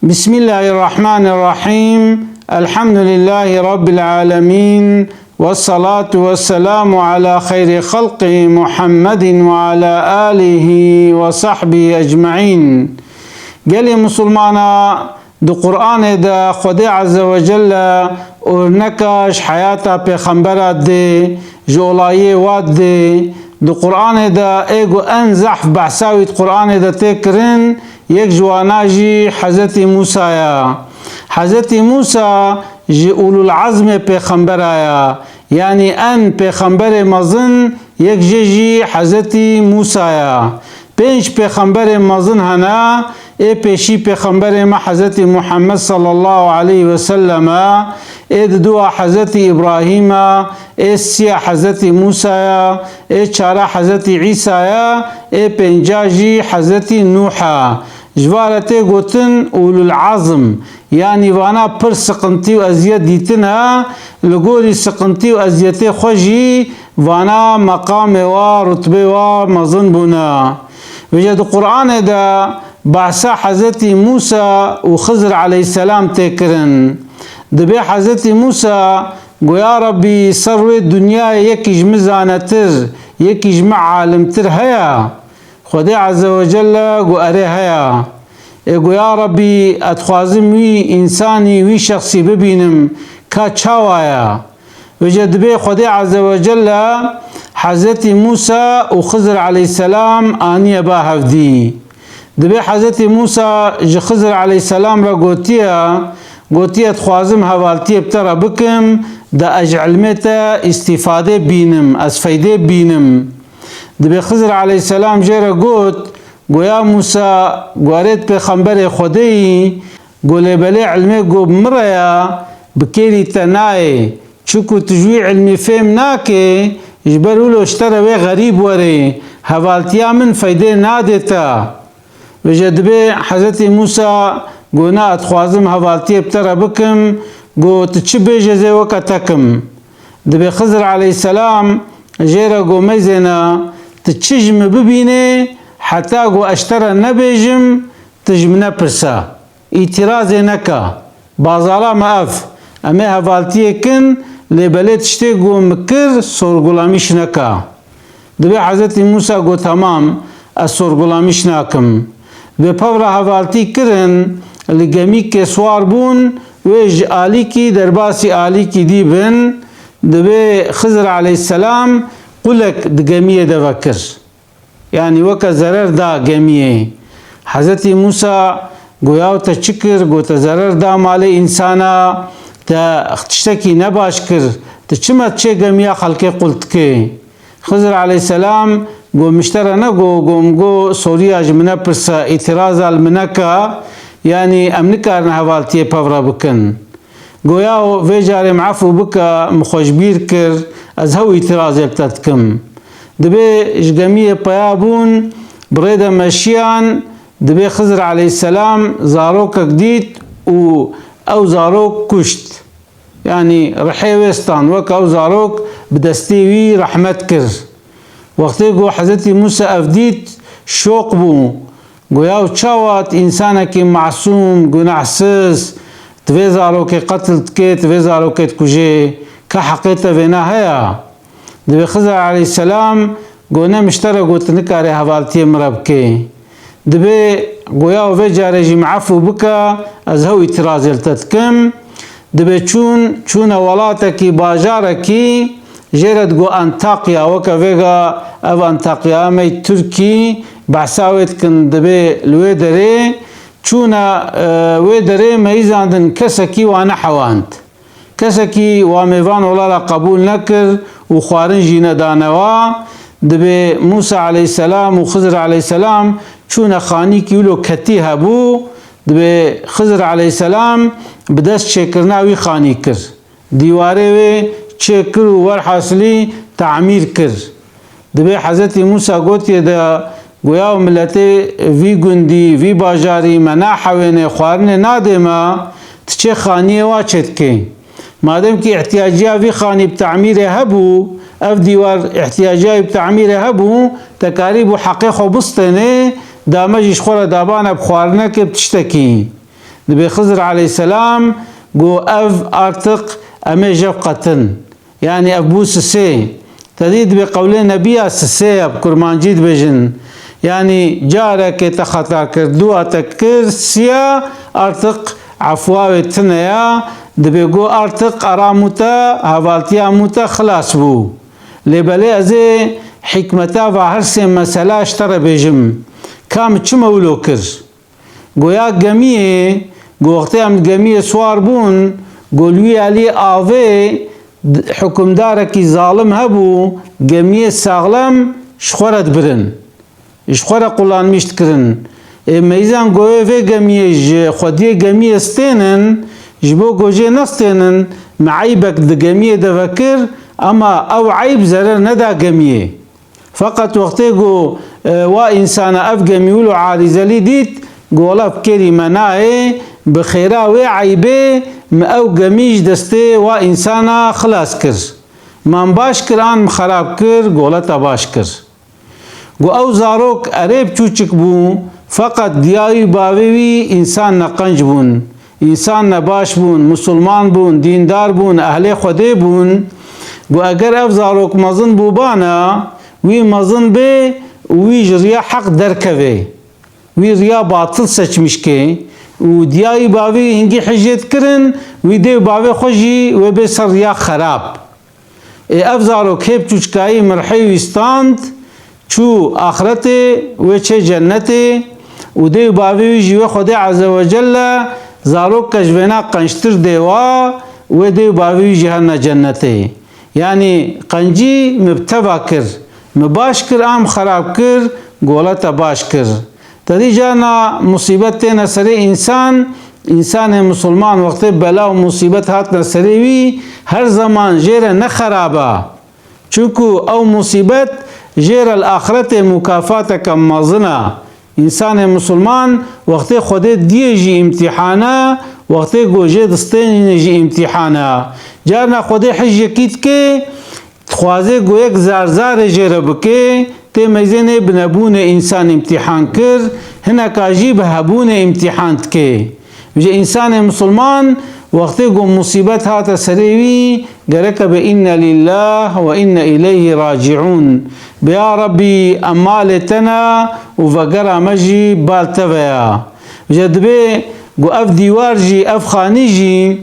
بسم الله الرحمن الرحيم. الحمد لله رب العالمين، والصلاة والسلام على خير خلقه محمد وعلى آله وصحبه أجمعين. قال مسلمانا دو قرآن دا خدا عز وجل ورنكش حياة پیغمبرات دي جولاي واد دي دو قرآن دا ايگو انزح بحثاوي قرآن دا تكرن یک جواناجي حضرت موسى يا حضرت موسى جي اولو العزم پیغمبر آیا، يعني ان پیغمبر مزن یک جي حضرت موسى يا. پنج پیغمبر مزن هنا ای پیشی پیغمبر ما حضرت محمد صلی الله علیه وسلم، ای دو حضرت ابراهیم، ای سی حضرت موسی، ای چار حضرت عیسی، ای پنجاجی حضرت نوح. جوارت گوتن اولو العظم، يعني وانا پر سقنتي و ازيت ديتنا لغوري سقنتي و ازيت خوشي وانا مقام و رتبه و مظن بنا. وجد القرآن دا بعثا حضرت موسى و خضر عليه السلام تكرن. دبي حضرت موسى قو يا ربي سروي الدنيا يكيج مزانتر يكيج مع عالمتر هيا، خدي عز وجل قو اري هيا. قو يا ربي اتخوازم وي انساني وي شخصي ببينم كا چاوايا. وجد بي خدي عز وجل حضرت موسى و خضر عليه السلام آنية با هفدي. دبي حضرت موسى جي خضر عليه السلام را قوتيا تخوازم هوالتي بترى بكم دا اجعلمتا استفاده بينم اسفايده بينم. دبي خضر عليه السلام جيرا قوت قويا موسى قواريت بخنبر خدي قولي بلي علمي قو بمريا بكيري تناي چوكو تجوي علمي فهم ناكي جبرو له اشترى وي غريب وري هوالتيا من فايده نادتا. وجد بي حضرت موسى قونا اتخوازم هوالتي بترى بكم قو تتشبه جزي وكتكم. دبي خضر عليه السلام جيرا قو ميزنا تتشجم ببيني حتى قو اشترى نبيجم تجمنا برسا اعتراض نكا بازالا ما اف امي هوالتي كن لبلت شتي قو مكر سورغلاميش نكا. دبي حضرت موسى قو تمام السورغلاميش ناكم. بپورا حوالتی کرن لگمی که سوار بون ویج آلی کی درباسی آلی کی دی بن. دبی خضر علیه السلام قلق دگمیه دوکر، يعني وكا زرر دا گمیه. حضرت موسى گویاو تا چکر گو تا زرر دا مال انسانا تا تشتکی نباش کر تا چمت چه گمیه خلقه قلت که. خضر علیه السلام گو مشترى نگو گو سوريا جمنا برسا اعتراض المنكا، يعني امنكا نهوالتي پورا بكن گوياو ويجاري معفو بكا مخوشبير كر از هو اعتراض يبتدكم. دبي جگمية پيابون بريدا مشيان. دبي خضر عليه السلام زاروك جديد او زاروك كشت، يعني رحي ويستان وك او زاروك بدستيوي رحمت كر. وقتی گو حضرت موسى افديت شوق بو گویاو چاوات انسانك معصوم گناحسس تویزارو که قتل تكي تویزارو که تكوجي كحقيتا فينا هيا. دبي خضر عليه السلام گونا مشترى قوت نكاري حوالتي مربكي. دبي گویاو في جارجي معفو بكا از هو اعتراض يلتتكم. دبي چون ولاتكي باجاركي جيرت جو انطاقيا وكا فيغا او انطاقيا مي تركي بحساوت كن دبي الويدري چونا ويدري ميزاندن كسكي وانا حوانت كسكي وميفان ولا قبول نكر وخوارن جينا دانوا. دبي موسى عليه السلام وخضر عليه السلام چونا خاني كيلو كتي هبو. دبي خضر عليه السلام بدست شكرناوي خاني كر ديواري وي چکر ور حاصلی تعمیر کر. دبی حضرت موسی گوتی دا گویا و ملتی وی گندی وی باجاری منا حوینه خوارنه نادما تچه خانیه واچد که مادم که احتیاجیا وی خانی بتعمیر هبو اف دیوار احتیاجیا بتعمیر هبو تکاریب و حقیق و بستنه دامجش خور دابانه بخوارنه که بتشتکی. دبي خضر عليه السلام جو أف أرتق أمي جفقتن يعني أبوس سي تديد بقولي نبيا سسيب كرمانجيد بجن يعني جارك تخطا كردوا تكر سيا أرتق عفواوي تنيا دبي جو أرتق أراموتا هفالتيا موتا خلاص بو لبالي أزي حكمتا وهرسي مسألة اشترى بجم كام تشمولو كر گویا گمیه گوخته هم گمیه سوار بون گلوی علی آوه حکمدار کی ظالم هبو گمیه ساغلم شخورت برن شخور قلان میشت کرن میزان گوه و گمیه خودی گمیه استینن جبو گوجه نستینن معیبک ده گمیه دفکر اما او عیب زرر ندا گمیه فقط وقتی گو و انسان اف گمیولو عارضلی دید گولا بكري مناعي بخيرا وعيبه او قميج دسته و انسانا خلاص كر من باش كران خراب كر گولا تباش كر گو او زاروك عرب چوچك بو فقط دياوي باوي انسان نقنج بون انسان نباش بون مسلمان بون دیندار بون اهل خوده بون گو اگر اف زاروك مزن بو بانا وي مزن به وي جريا حق دركوه وی ریا باطل سچمش که و دیای باوی هنگی حجت کرن وی دی باوی خوشی و به سر ریا خراب افزارو کهب چوچکایی مرحی وستاند چو آخرت و چه جنت و دی باوی جیو خود عز و جل زارو کجوینا قنشتر دیوا و دی باوی جهنم جنت یعنی قنجی مبتبا کر مباش کر ام خراب کر گولت باش کر تدی جانا مصیبت نسری انسان مسلمان وقت بلا و مصیبت هات نسری وی هر زمان جیر نخرابا چونکو او مصیبت جیر الاخرت مکافات کم مازنا انسان مسلمان وقت خود دیجی امتحانا وقت گوجه دستین جی امتحانا جانا خود حج کیت که خوازه گویک زارزار جیر بکه تی میزنه بنبون انسان امتحان کر هنا کاجی بهبون امتحان که وجه انسان مسلمان وقتی گو مصیبت هات سریوی گرک به ان لله و ان الیه راجعون بیا ربی امالتنا و وگرا مجی بالتویا وجه دبی گو اف دیوار جی اف خانی جی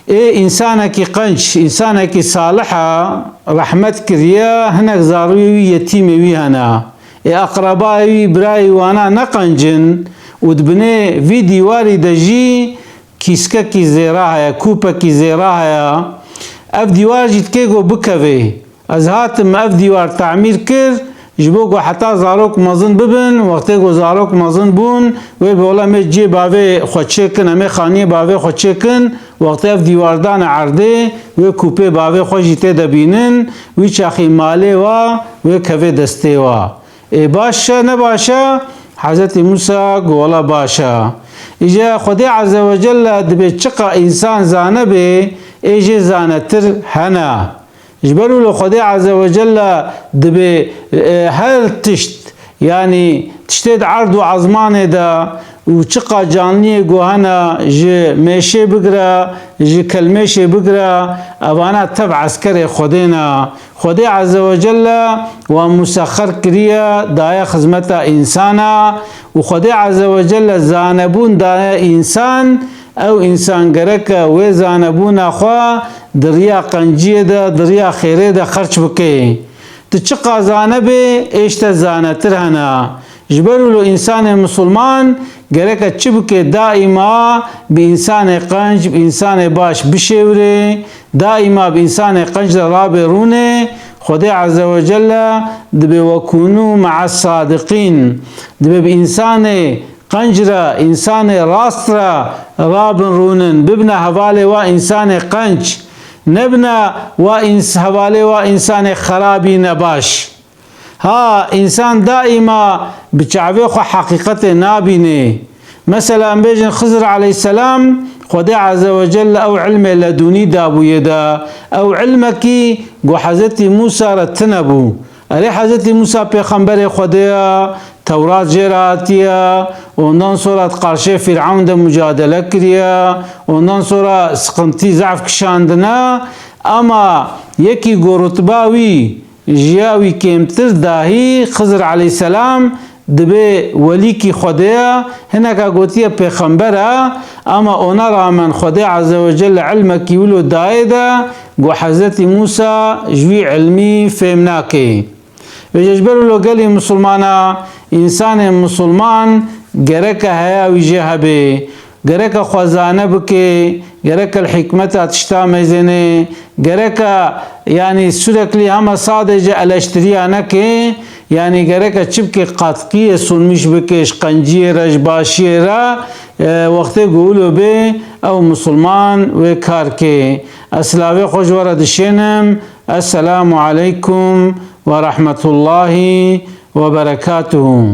انسانك قنش انسانك صالحة رحمت كريا هناك زاروي يتيم ويهنا اقربائي براي وانا نقنجن ودبني في ديواري دجي كيسكا كي زيراها كوبا كي زيراها اف ديوار جيتكيغو بكوي ازهاتم اف ديوار تعمير كر جبوكو حتى زاروك مزن ببن وقتيكو زاروك مزن بون و بولا مجي باوي خوچكن امي خاني باوي خوچكن وقت اف دیواردان عرده و کوپه باوی خوشی ته دبینن و چاخی ماله و کوه دسته و باشه نباشه حضرت موسی گولا باشه ایجا خدا عز و جل دبی چقا انسان زانه به ایجا زانه تر هنا جبرو له خدا عز و جل دبی هر تشت يعني تشتد عرض وعظمانه دا وچقا جانلي گوهنا جي ميشه بگرا جي كلمشه بگرا اوانا تبع عسكري خدينا خدي عز وجل ومسخر كريا دايا خزمتا انسانا وخدي عز وجل زانبون دايا انسان او انسان گرکا و زانبون اخوا دريا قنجيه دا دريا خيره دا خرچ بكي تچقا زانبه اشتا زانتر هنا جبرو له انسان مسلمان گرکا چبکه دائما بانسان قنج بانسان باش بشوره دائما بانسان قنج رابرونه خدا عز وجل دبي وكونوا مع الصادقين دبي بانسان قنجرة انسان راسترا رابن رونن ببنا هوالي وانسان قنج نبنا هوالي وانسان خرابي نباش ها انسان دائما بچعوه خو حقيقت نابينه مثلا بيجن خضر عليه السلام خدا عز وجل او علم لدوني دابو يدا او علمك جو حضرت موسى رتنبو اري حضرت موسى پیغمبر خدا تورات جراتيا ونdan sonra karşı Firavun da mücadele kiriya ondan sonra sıkıntı zaaf kişandına ama yeki gorutbavi jiyavi kemtir dahi Hızır aleyhisselam دبی ولی کی خدا هنگا گوتیه پیغمبره اما اونا رامن خدا عز وجل علم کیولو دایده گو حضرت موسی جوی علمی فهمناکه و جبر لو گلی مسلمانا انسان مسلمان گرک هیا ویجه هبه گرک خوزانه بکه گرک الحکمت اتشتا مزنه گرک یعنی سرکلی همه صادجه الاشتریانه که yani gerek çipke katkıya sunmuş bikeş kanciye rajbaşiye ra vakti gulu be ev Müslüman ve karke aslave hoşvara dişenim. Esselamu aleyküm ve rahmetullahi ve berekatuhu.